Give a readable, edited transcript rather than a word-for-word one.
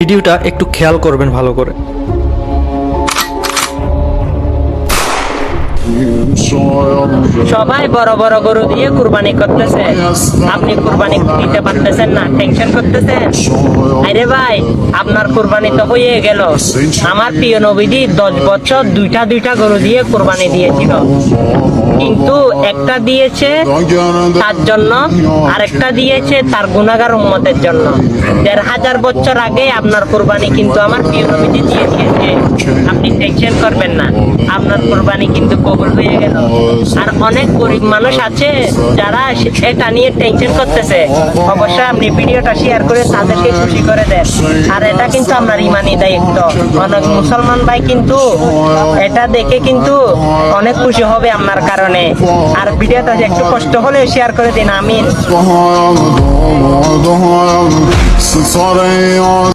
ভিডিওটা একটু খেয়াল করবেন ভালো করে। সবাই বড় বড় গরু দিয়ে কুরবানি করতেছে, আপনি কুরবানি দিতে পারতেছেন না, টেনশন করতেছেন। আরে ভাই, আপনার কুরবানি তো হয়ে গেল। আমার প্রিয় নবীজি 10 বছর দুইটা গরু দিয়ে কুরবানি দিয়েছিল, কিন্তু একটা দিয়েছে তার জন্য, আরেকটা দিয়েছে তার গুনাহগার উম্মতের জন্য। 1500 বছর আগে আপনার কুরবানি কিন্তু আমার প্রিয় নবীজি দিয়ে দিয়েছে। আপনি টেনশন করবেন না, আপনার কুরবানি কিন্তু কবুল হয়ে গেল। আর অনেক গরিব মানুষ আছে যারা এটা নিয়ে টেনশন করতেছে, অবশ্যই আপনি ভিডিওটা শেয়ার করে তাদেরকে খুশি করে দেন। আর এটা কিন্তু আপনার ইমানি দায়িত্ব। অনেক মুসলমান ভাই কিন্তু এটা দেখে কিন্তু অনেক খুশি হবে আপনার কারণে। আর ভিডিওটা একটু কষ্ট হলে শেয়ার করে দিন। আমিন।